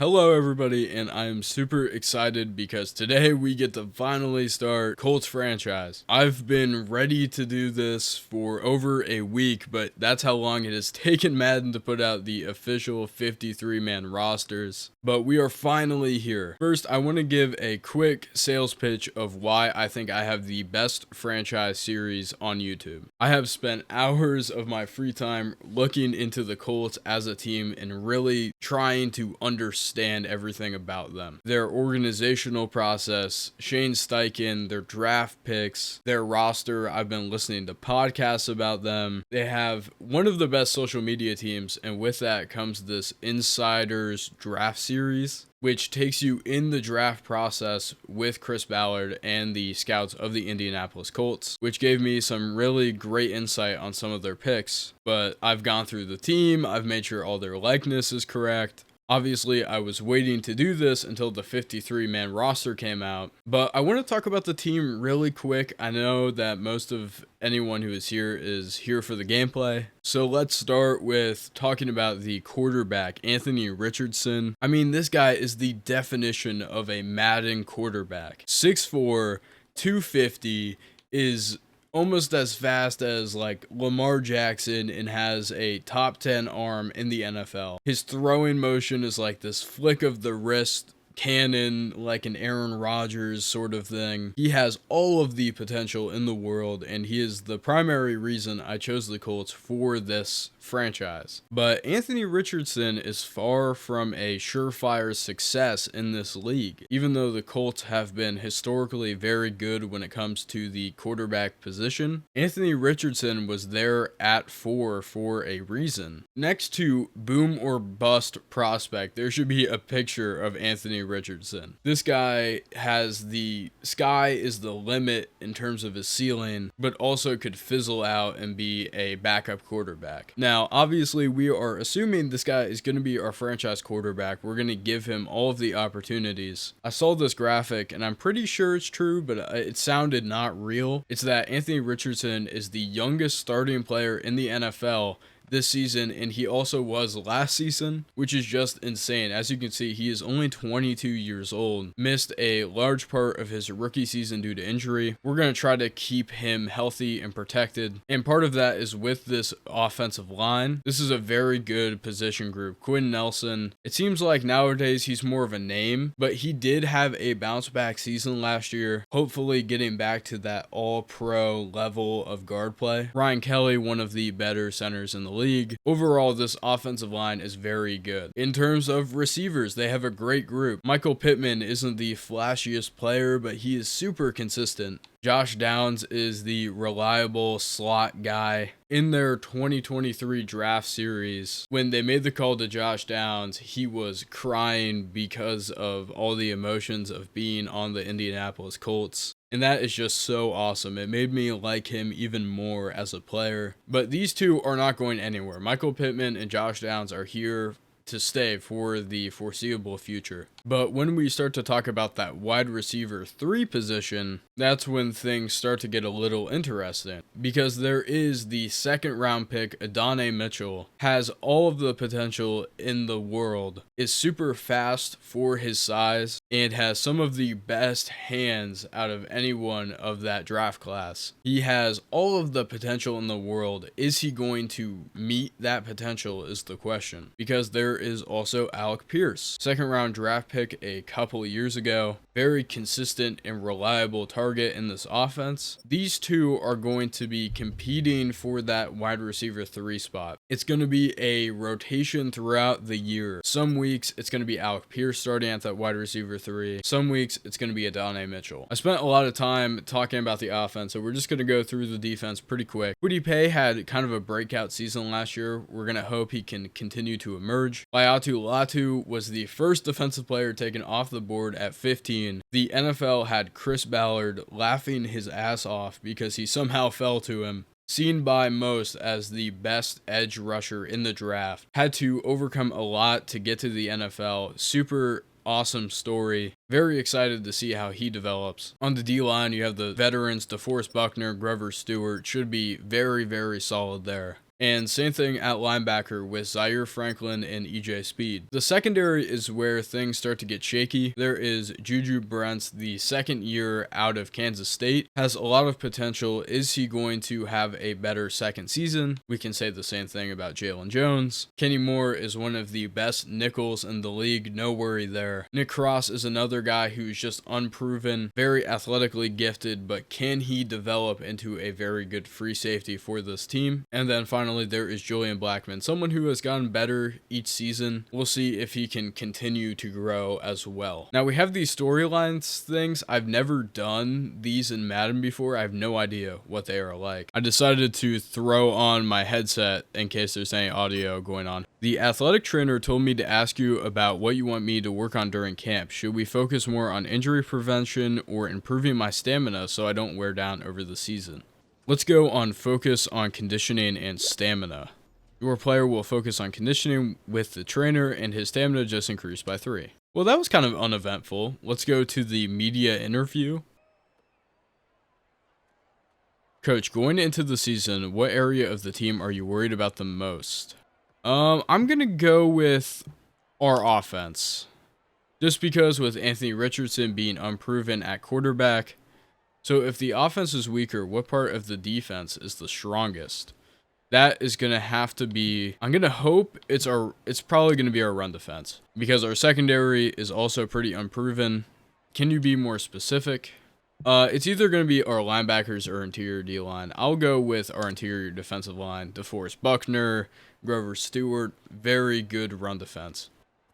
Hello everybody, and I am super excited because today we get to finally start Colts franchise. I've been ready to do this for over a week, but that's how long it has taken Madden to put out the official 53-man rosters. But we are finally here. First, I want to give a quick sales pitch of why I think I have the best franchise series on YouTube. I have spent hours of my free time looking into the Colts as a team and really trying to understand everything about them. Their organizational process, Shane Steichen, their draft picks, their roster. I've been listening to podcasts about them. They have one of the best social media teams, and with that comes this Insiders draft series, which takes you in the draft process with Chris Ballard and the scouts of the Indianapolis Colts, which gave me some really great insight on some of their picks. But I've gone through the team, I've made sure all their likeness is correct. Obviously, I was waiting to do this until the 53-man roster came out, but I want to talk about the team really quick. I know that most of anyone who is here for the gameplay. So let's start with talking about the quarterback, Anthony Richardson. I mean, this guy is the definition of a Madden quarterback. 6'4", 250, is almost as fast as like Lamar Jackson and has a top 10 arm in the NFL. His throwing motion is like this flick of the wrist cannon, like an Aaron Rodgers sort of thing. He has all of the potential in the world, and he is the primary reason I chose the Colts for this franchise. But Anthony Richardson is far from a surefire success in this league, even though the Colts have been historically very good when it comes to the quarterback position. Anthony Richardson was there at 4 for a reason. Next to boom or bust prospect, there should be a picture of Anthony Richardson. This guy has the sky is the limit in terms of his ceiling, but also could fizzle out and be a backup quarterback. Now, obviously, we are assuming this guy is going to be our franchise quarterback. We're going to give him all of the opportunities. I saw this graphic, and I'm pretty sure it's true, but it sounded not real. It's that Anthony Richardson is the youngest starting player in the NFL this season, and he also was last season, which is just insane. As you can see, he is only 22 years old, missed a large part of his rookie season due to injury. We're going to try to keep him healthy and protected, and part of that is with this offensive line. This is a very good position group. Quinn Nelson, it seems like nowadays he's more of a name, but he did have a bounce back season last year, hopefully getting back to that all-pro level of guard play. Ryan Kelly, one of the better centers in the league. Overall, this offensive line is very good. In terms of receivers, they have a great group. Michael Pittman isn't the flashiest player, but he is super consistent. Josh Downs is the reliable slot guy. In their 2023 draft series, when they made the call to Josh Downs, he was crying because of all the emotions of being on the Indianapolis Colts. And that is just so awesome. It made me like him even more as a player. But these two are not going anywhere. Michael Pittman and Josh Downs are here to stay for the foreseeable future. But when we start to talk about that wide receiver 3 position, that's when things start to get a little interesting, because there is the second round pick, Adonai Mitchell, has all of the potential in the world, is super fast for his size, and has some of the best hands out of anyone of that draft class. He has all of the potential in the world. Is he going to meet that potential is the question, because there is also Alec Pierce, second round draft pick a couple years ago, very consistent and reliable target in this offense. These two are going to be competing for that wide receiver 3 spot. It's going to be a rotation throughout the year. Some weeks it's going to be Alec Pierce starting at that wide receiver 3. Some weeks it's going to be Adonai Mitchell. I spent a lot of time talking about the offense, so we're just going to go through the defense pretty quick. Kwity Paye had kind of a breakout season last year. We're going to hope he can continue to emerge. Laiatu Latu was the first defensive player taken off the board at 15. The NFL had Chris Ballard laughing his ass off because he somehow fell to him. Seen by most as the best edge rusher in the draft. Had to overcome a lot to get to the NFL. Super awesome story. Very excited to see how he develops. On the D-line, you have the veterans, DeForest Buckner, Grover Stewart. Should be very, very solid there. And same thing at linebacker with Zaire Franklin and EJ Speed. The secondary is where things start to get shaky. There is Juju Brents, the second year out of Kansas State, has a lot of potential. Is he going to have a better second season? We can say the same thing about Jalen Jones. Kenny Moore is one of the best nickels in the league, no worry there. Nick Cross is another guy who's just unproven, very athletically gifted, but can he develop into a very good free safety for this team? And then finally, there is Julian Blackmon, someone who has gotten better each season. We'll see if he can continue to grow as well. Now we have these storylines things. I've never done these in Madden before. I have no idea what they are like. I decided to throw on my headset in case there's any audio going on. The athletic trainer told me to ask you about what you want me to work on during camp. Should we focus more on injury prevention or improving my stamina so I don't wear down over the season? Let's go on focus on conditioning and stamina. Your player will focus on conditioning with the trainer and his stamina just increased by 3. Well, that was kind of uneventful. Let's go to the media interview. Coach, going into the season, what area of the team are you worried about the most? I'm going to go with our offense. Just because with Anthony Richardson being unproven at quarterback. So if the offense is weaker, what part of the defense is the strongest? That is going to have to be, I'm going to hope it's probably going to be our run defense. Because our secondary is also pretty unproven. Can you be more specific? It's either going to be our linebackers or interior D-line. I'll go with our interior defensive line. DeForest Buckner, Grover Stewart, very good run defense.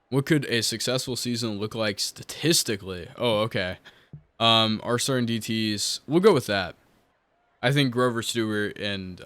What could a successful season look like statistically? Oh, okay. Our starting DTs, we'll go with that. I think Grover Stewart and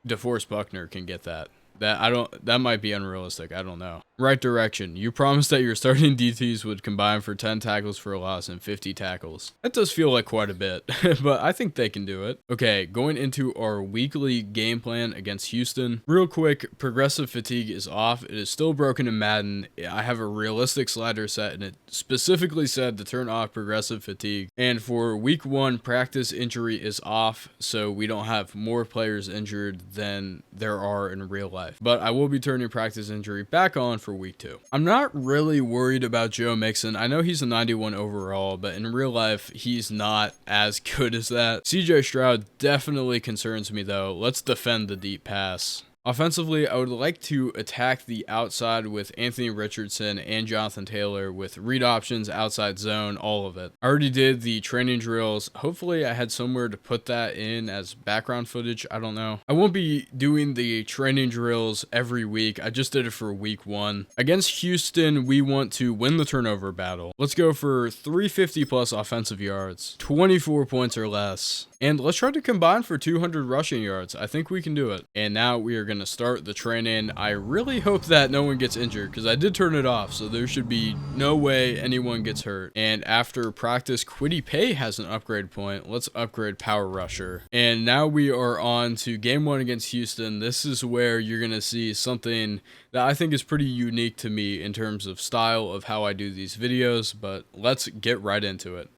DeForest Buckner can get that. That might be unrealistic. I don't know. Right direction. You promised that your starting DTs would combine for 10 tackles for a loss and 50 tackles. That does feel like quite a bit, but I think they can do it. Okay, going into our weekly game plan against Houston. Real quick, progressive fatigue is off. It is still broken in Madden. I have a realistic slider set, and it specifically said to turn off progressive fatigue. And for week 1, practice injury is off, so we don't have more players injured than there are in real life. But I will be turning practice injury back on for week 2. I'm not really worried about Joe Mixon. I know he's a 91 overall, but in real life, he's not as good as that. CJ Stroud definitely concerns me though. Let's defend the deep pass. Offensively, I would like to attack the outside with Anthony Richardson and Jonathan Taylor with read options, outside zone, all of it. I already did the training drills. Hopefully, I had somewhere to put that in as background footage. I don't know. I won't be doing the training drills every week. I just did it for week 1. Against Houston, we want to win the turnover battle. Let's go for 350 plus offensive yards, 24 points or less. And let's try to combine for 200 rushing yards. I think we can do it. And now we are going to start the training. I really hope that no one gets injured because I did turn it off. So there should be no way anyone gets hurt. And after practice, Kwity Paye has an upgrade point. Let's upgrade Power Rusher. And now we are on to game 1 against Houston. This is where you're going to see something that I think is pretty unique to me in terms of style of how I do these videos. But let's get right into it.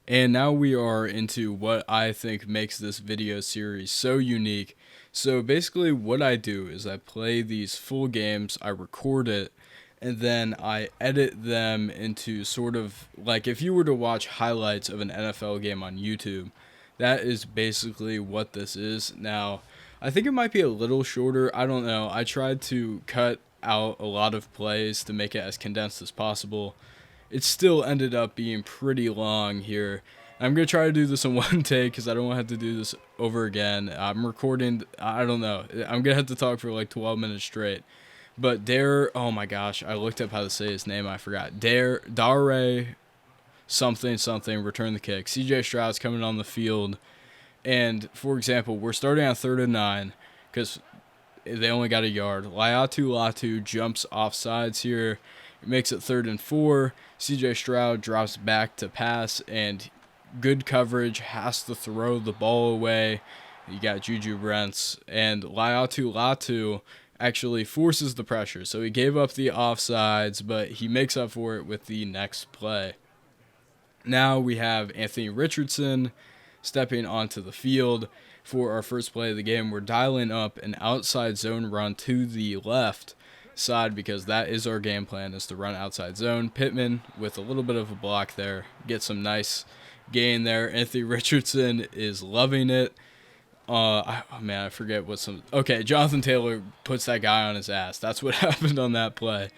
And now we are into what I think makes this video series so unique. So basically what I do is I play these full games, I record it, and then I edit them into sort of like if you were to watch highlights of an NFL game on YouTube, that is basically what this is. Now, I think it might be a little shorter. I don't know. I tried to cut out a lot of plays to make it as condensed as possible. It still ended up being pretty long here. I'm going to try to do this in one take because I don't want to have to do this over again. I'm recording, I don't know. I'm going to have to talk for like 12 minutes straight. But oh my gosh, I looked up how to say his name. I forgot. Dare something, return the kick. CJ Stroud's coming on the field. And for example, we're starting on 3rd and 9 because they only got a yard. Latu jumps off sides here. It makes it 3rd and 4. CJ Stroud drops back to pass, and good coverage, has to throw the ball away. You got Juju Brents, and Latu actually forces the pressure. So he gave up the offsides, but he makes up for it with the next play. Now we have Anthony Richardson stepping onto the field. for our first play of the game. We're dialing up an outside zone run to the left side because that is our game plan, is to run outside zone. Pittman with a little bit of a block there, get some nice gain there. Anthony Richardson is loving it. I forget what some. Okay, Jonathan Taylor puts that guy on his ass. That's what happened on that play.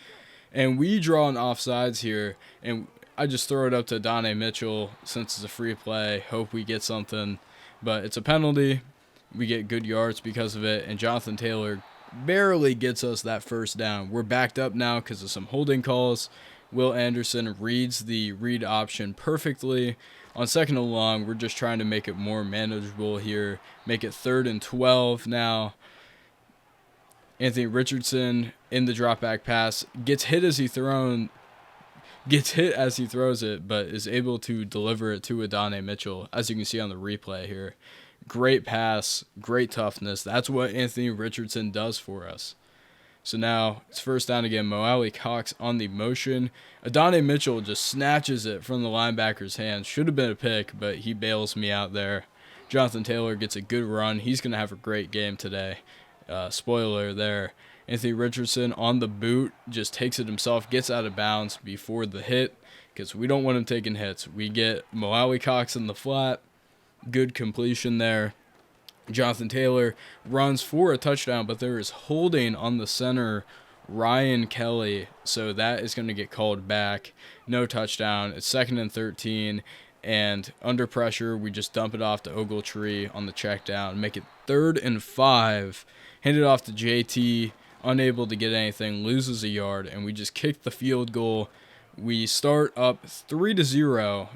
And we draw an offsides here, and I just throw it up to Donnie Mitchell since it's a free play. Hope we get something, but it's a penalty. We get good yards because of it, and Jonathan Taylor barely gets us that first down. We're backed up now because of some holding calls. Will Anderson reads the read option perfectly. On 2nd and long, we're just trying to make it more manageable here. Make it 3rd and 12 now. Anthony Richardson in the drop back pass gets hit as he throws it, but is able to deliver it to Adonai Mitchell, as you can see on the replay here. Great pass, great toughness. That's what Anthony Richardson does for us. So now it's 1st down again. Mo Alley-Cox on the motion. Adonai Mitchell just snatches it from the linebacker's hands. Should have been a pick, but he bails me out there. Jonathan Taylor gets a good run. He's going to have a great game today. Spoiler there. Anthony Richardson on the boot just takes it himself, gets out of bounds before the hit because we don't want him taking hits. We get Mo Alley-Cox in the flat. Good completion there. Jonathan Taylor runs for a touchdown, but there is holding on the center, Ryan Kelly, so that is going to get called back. No touchdown. It's 2nd and 13, and under pressure, we just dump it off to Ogletree on the check down, make it 3rd and 5, hand it off to JT, unable to get anything, loses a yard, and we just kick the field goal. We start up 3-0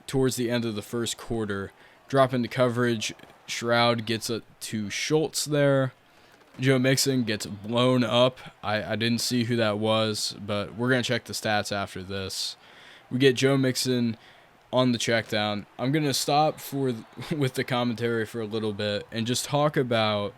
towards the end of the first quarter, drop into coverage. Shroud gets it to Schultz there. Joe Mixon gets blown up. I didn't see who that was, but we're going to check the stats after this. We get Joe Mixon on the check down. I'm going to stop with the commentary for a little bit and just talk about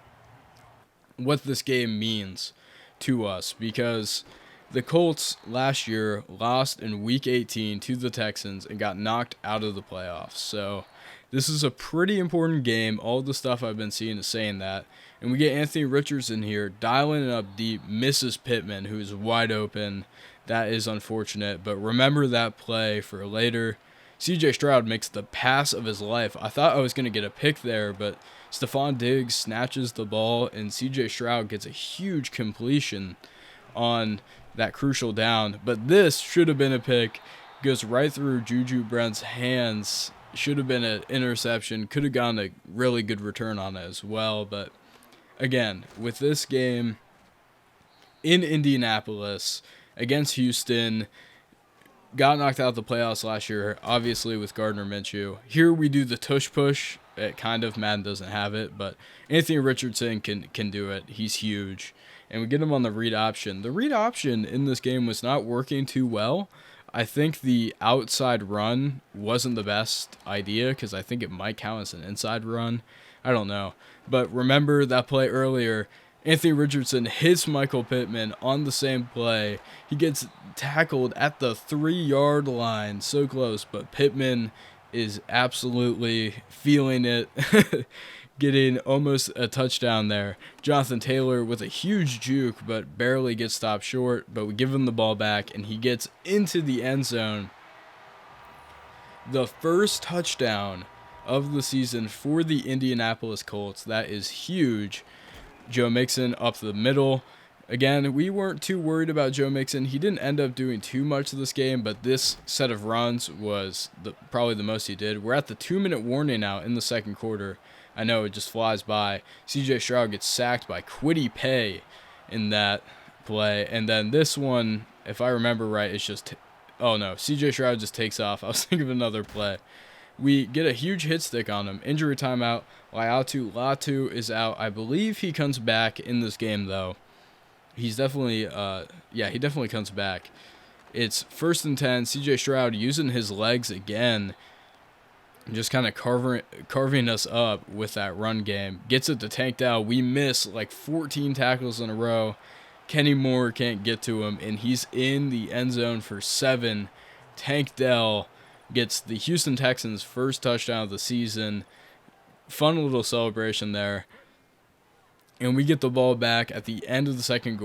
what this game means to us, because the Colts last year lost in Week 18 to the Texans and got knocked out of the playoffs. So this is a pretty important game. All the stuff I've been seeing is saying that. And we get Anthony Richardson here, dialing it up deep, misses Pittman, who's wide open. That is unfortunate, but remember that play for later. CJ Stroud makes the pass of his life. I thought I was going to get a pick there, but Stephon Diggs snatches the ball, and CJ Stroud gets a huge completion on that crucial down. But this should have been a pick. Goes right through Juju Brent's hands. Should have been an interception. Could have gotten a really good return on it as well. But again, with this game in Indianapolis against Houston, got knocked out of the playoffs last year, obviously with Gardner Minshew. Here we do the tush push. It kind of, Madden doesn't have it, but Anthony Richardson can do it. He's huge. And we get him on the read option. The read option in this game was not working too well. I think the outside run wasn't the best idea because I think it might count as an inside run. I don't know. But remember that play earlier, Anthony Richardson hits Michael Pittman on the same play. He gets tackled at the 3-yard line. So close, but Pittman is absolutely feeling it. Getting almost a touchdown there. Jonathan Taylor with a huge juke, but barely gets stopped short. But we give him the ball back, and he gets into the end zone. The first touchdown of the season for the Indianapolis Colts. That is huge. Joe Mixon up the middle. Again, we weren't too worried about Joe Mixon. He didn't end up doing too much of this game, but this set of runs was probably the most he did. We're at the 2-minute warning now in the second quarter. I know it just flies by. CJ Stroud gets sacked by Kwity Paye in that play. And then this one, if I remember right, it's just... oh, no. CJ Stroud just takes off. I was thinking of another play. We get a huge hit stick on him. Injury timeout. Latu is out. I believe he comes back in this game, though. He's definitely... he definitely comes back. It's 1st and 10. CJ Stroud using his legs again. Just kind of carving us up with that run game. Gets it to Tank Dell. We miss like 14 tackles in a row. Kenny Moore can't get to him, and he's in the end zone for 7. Tank Dell gets the Houston Texans' first touchdown of the season. fun little celebration there. And we get the ball back at the end of the second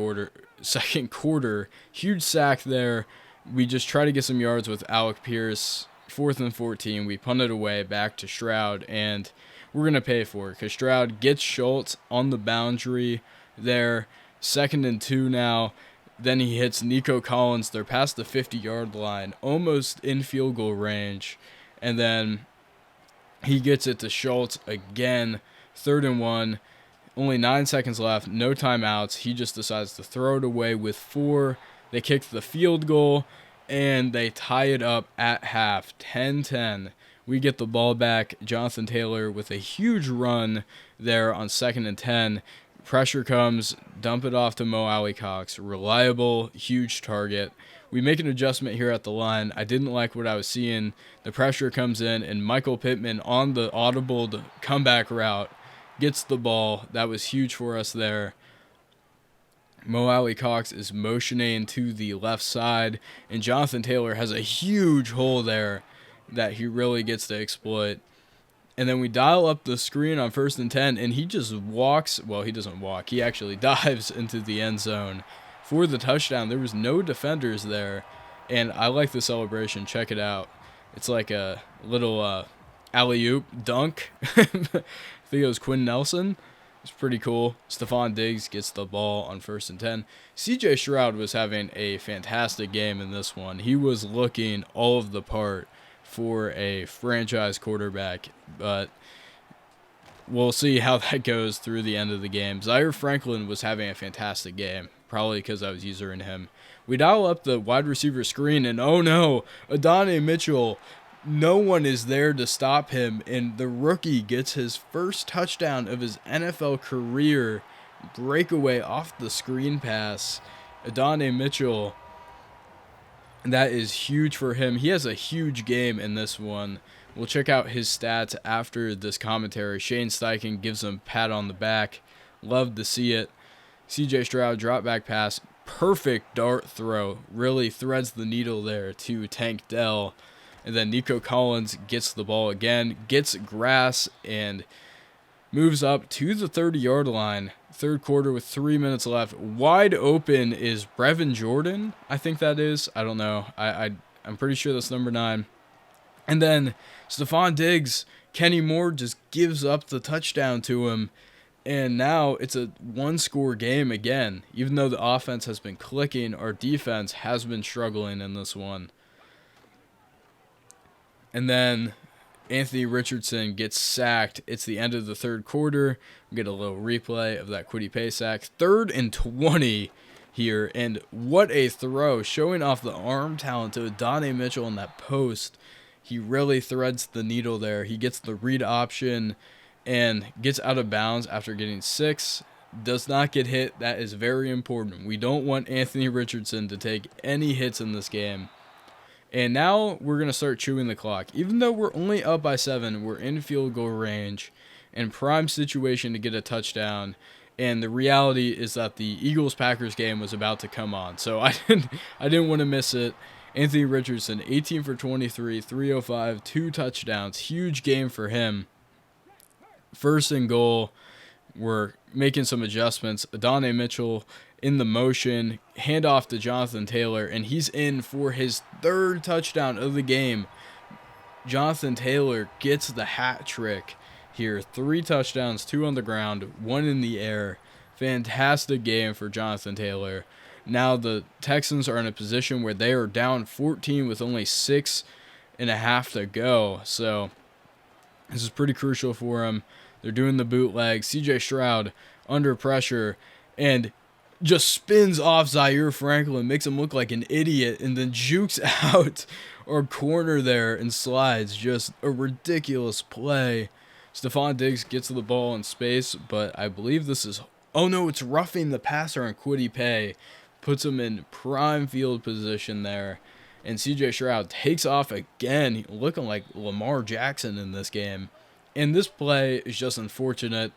quarter. Huge sack there. We just try to get some yards with Alec Pierce. 4th and 14. We punt it away back to Stroud, and we're going to pay for it because Stroud gets Schultz on the boundary there. 2nd and 2 now. Then he hits Nico Collins. They're past the 50-yard line, almost in field goal range. And then he gets it to Schultz again. 3rd and 1. Only 9 seconds left. No timeouts. He just decides to throw it away with 4. They kick the field goal, and they tie it up at half. 10-10. We get the ball back. Jonathan Taylor with a huge run there on 2nd and 10. Pressure comes. Dump it off to Mo Alley-Cox. Reliable, huge target. We make an adjustment here at the line. I didn't like what I was seeing. The pressure comes in, and Michael Pittman on the audible comeback route gets the ball. That was huge for us there. Mo Alley-Cox is motioning to the left side, and Jonathan Taylor has a huge hole there that he really gets to exploit. And then we dial up the screen on 1st and 10, and he just walks. Well, he doesn't walk. He actually dives into the end zone for the touchdown. There was no defenders there, and I like the celebration. Check it out. It's like a little alley-oop dunk. I think it was Quinn Nelson. It's pretty cool. Stephon Diggs gets the ball on 1st and 10. CJ Stroud was having a fantastic game in this one. He was looking all of the part for a franchise quarterback, but we'll see how that goes through the end of the game. Zaire Franklin was having a fantastic game, probably because I was using him. We dial up the wide receiver screen, and oh no, Adonai Mitchell, no one is there to stop him, and the rookie gets his first touchdown of his NFL career. Breakaway off the screen pass. Adonai Mitchell, that is huge for him. He has a huge game in this one. We'll check out his stats after this commentary. Shane Steichen gives him a pat on the back. Love to see it. CJ Stroud, drop back pass. Perfect dart throw. Really threads the needle there to Tank Dell. And then Nico Collins gets the ball again, gets grass, and moves up to the 30-yard line. 3rd quarter with 3 minutes left. Wide open is Brevin Jordan, I think that is. I don't know. I'm pretty sure that's number 9. And then Stephon Diggs, Kenny Moore just gives up the touchdown to him. And now it's a one-score game again. Even though the offense has been clicking, our defense has been struggling in this one. And then Anthony Richardson gets sacked. It's the end of the 3rd quarter. We get a little replay of that Kwity Paye sack. 3rd and 20 here. And what a throw. Showing off the arm talent to Adonai Mitchell in that post. He really threads the needle there. He gets the read option and gets out of bounds after getting 6. Does not get hit. That is very important. We don't want Anthony Richardson to take any hits in this game. And now we're going to start chewing the clock. Even though we're only up by 7, we're in field goal range and prime situation to get a touchdown. And the reality is that the Eagles-Packers game was about to come on. So I didn't want to miss it. Anthony Richardson, 18 for 23, 305, 2 touchdowns. Huge game for him. 1st and goal. We're making some adjustments. Adonai Mitchell in the motion, handoff to Jonathan Taylor, and he's in for his 3rd touchdown of the game. Jonathan Taylor gets the hat trick here. 3 touchdowns, 2 on the ground, 1 in the air. Fantastic game for Jonathan Taylor. Now the Texans are in a position where they are down 14 with only 6.5 to go. So this is pretty crucial for them. They're doing the bootleg. CJ Stroud under pressure and just spins off Zaire Franklin, makes him look like an idiot, and then jukes out our corner there and slides. Just a ridiculous play. Stephon Diggs gets the ball in space, but I believe this is... Oh no, it's roughing the passer on Kwity Paye. Puts him in prime field position there. And CJ Stroud takes off again, looking like Lamar Jackson in this game. And this play is just unfortunate.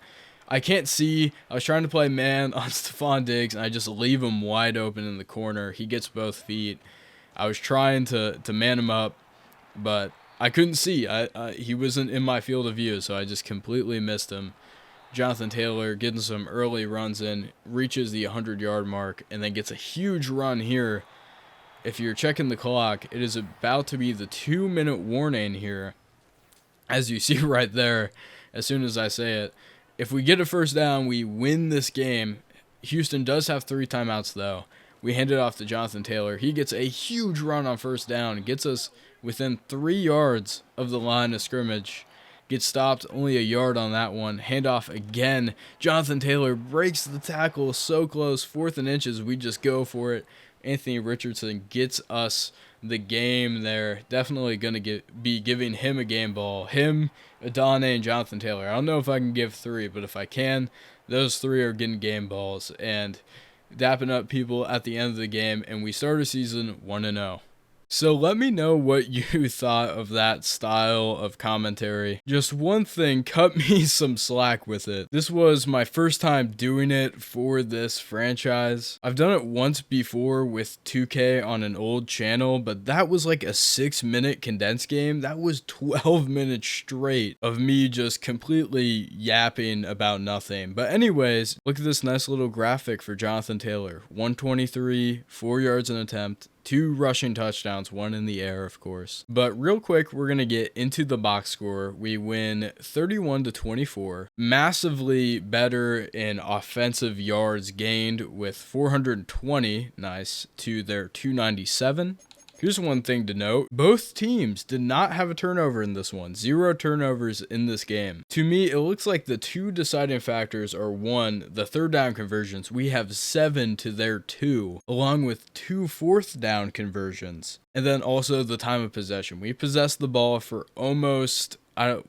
I can't see. I was trying to play man on Stephon Diggs, and I just leave him wide open in the corner. He gets both feet. I was trying to man him up, but I couldn't see. He wasn't in my field of view, so I just completely missed him. Jonathan Taylor getting some early runs in, reaches the 100-yard mark, and then gets a huge run here. If you're checking the clock, it is about to be the 2-minute warning here. As you see right there, as soon as I say it, if we get a first down, we win this game. Houston does have 3 timeouts, though. We hand it off to Jonathan Taylor. He gets a huge run on first down, gets us within 3 yards of the line of scrimmage. Gets stopped, only a yard on that one. Handoff again. Jonathan Taylor breaks the tackle so close. 4th and inches, we just go for it. Anthony Richardson gets us the game there. Definitely going to be giving him a game ball. Him, Adane, and Jonathan Taylor. I don't know if I can give 3, but if I can, those 3 are getting game balls. And dapping up people at the end of the game. And we start a season 1-0. So let me know what you thought of that style of commentary. Just one thing, cut me some slack with it. This was my first time doing it for this franchise. I've done it once before with 2K on an old channel, but that was like a 6-minute condensed game. That was 12 minutes straight of me just completely yapping about nothing. But anyways, look at this nice little graphic for Jonathan Taylor. 123, 4 yards an attempt. 2 rushing touchdowns, 1 in the air, of course. But real quick, we're going to get into the box score. We win 31-24. Massively better in offensive yards gained with 420, nice, to their 297. Here's one thing to note. Both teams did not have a turnover in this one. 0 turnovers in this game. To me, it looks like the 2 deciding factors are 1, the 3rd down conversions. We have 7 to their 2, along with 2 4th down conversions. And then also the time of possession. We possessed the ball for almost, 9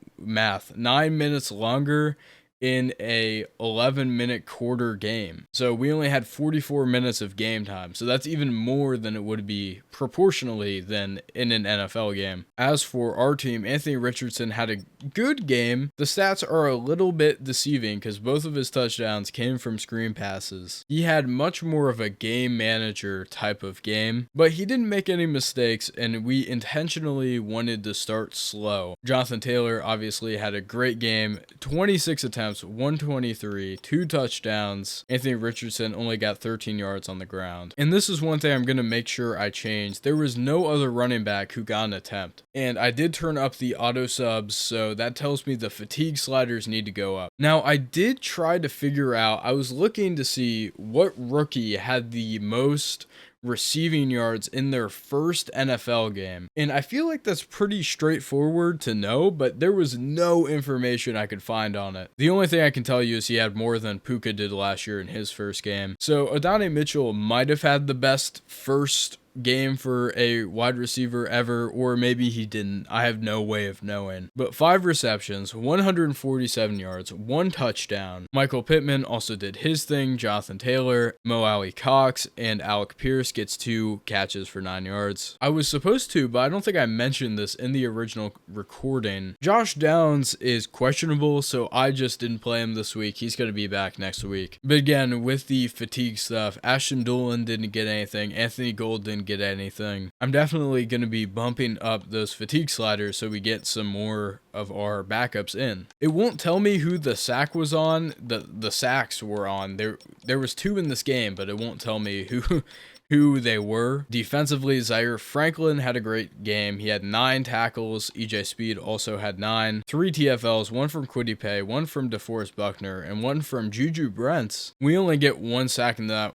minutes longer in a 11-minute quarter game. So we only had 44 minutes of game time. So that's even more than it would be proportionally than in an NFL game. As for our team, Anthony Richardson had a good game. The stats are a little bit deceiving because both of his touchdowns came from screen passes. He had much more of a game manager type of game, but he didn't make any mistakes, and we intentionally wanted to start slow. Jonathan Taylor obviously had a great game. 26 attempts, 123, 2 touchdowns. Anthony Richardson only got 13 yards on the ground. And this is one thing I'm going to make sure I change. There was no other running back who got an attempt. And I did turn up the auto subs, so that tells me the fatigue sliders need to go up. Now, I did try to figure out, I was looking to see what rookie had the most receiving yards in their first NFL game. And I feel like that's pretty straightforward to know, but there was no information I could find on it. The only thing I can tell you is he had more than Puka did last year in his first game. So Adane Mitchell might have had the best first game for a wide receiver ever, or maybe he didn't. I have no way of knowing. But 5 receptions, 147 yards, 1 touchdown. Michael Pittman also did his thing. Jonathan Taylor, Mo Alley Cox, and Alec Pierce gets 2 catches for 9 yards. I was supposed to, but I don't think I mentioned this in the original recording. Josh Downs is questionable, so I just didn't play him this week. He's going to be back next week. But again, with the fatigue stuff, Ashton Dolan didn't get anything. Anthony Gold didn't get anything. I'm definitely going to be bumping up those fatigue sliders so we get some more of our backups in. It won't tell me who the sack was on. The sacks were on. There was 2 in this game, but it won't tell me who they were. Defensively, Zaire Franklin had a great game. He had 9 tackles. EJ Speed also had 9. 3 TFLs, 1 from Kwity Paye, 1 from DeForest Buckner, and 1 from Juju Brents. We only get 1 sack in that.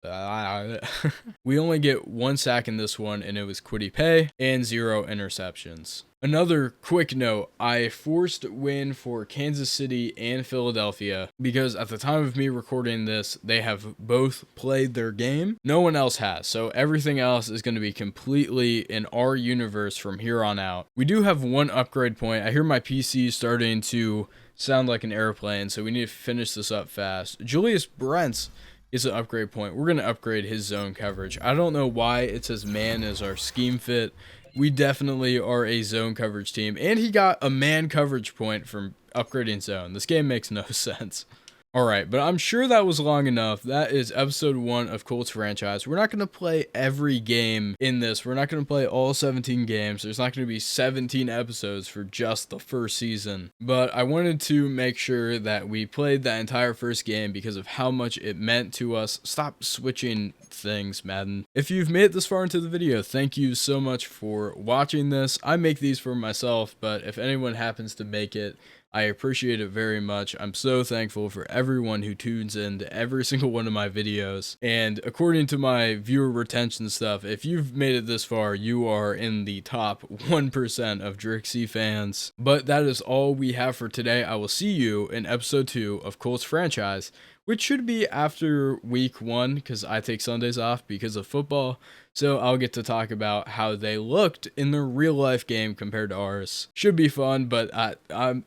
We only get 1 sack in this one, and it was Kwity Paye, and 0 interceptions. Another quick note, I forced win for Kansas City and Philadelphia because at the time of me recording this, they have both played their game. No one else has, so everything else is going to be completely in our universe from here on out. We do have 1 upgrade point. I hear my PC starting to sound like an airplane, so we need to finish this up fast. Julius Brents is an upgrade point. We're going to upgrade his zone coverage. I don't know why it says man as our scheme fit. We definitely are a zone coverage team, and he got a man coverage point from upgrading zone. This game makes no sense. Alright, but I'm sure that was long enough. That is episode 1 of Colts franchise. We're not going to play every game in this. We're not going to play all 17 games. There's not going to be 17 episodes for just the first season. But I wanted to make sure that we played that entire first game because of how much it meant to us. Stop switching things, Madden. If you've made it this far into the video, thank you so much for watching this. I make these for myself, but if anyone happens to make it, I appreciate it very much. I'm so thankful for everyone who tunes in to every single one of my videos. And according to my viewer retention stuff, if you've made it this far, you are in the top 1% of Drixie fans. But that is all we have for today. I will see you in episode 2 of Colts franchise, which should be after week 1 because I take Sundays off because of football. So I'll get to talk about how they looked in their real life game compared to ours. Should be fun, but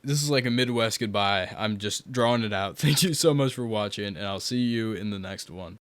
this is like a Midwest goodbye. I'm just drawing it out. Thank you so much for watching, and I'll see you in the next one.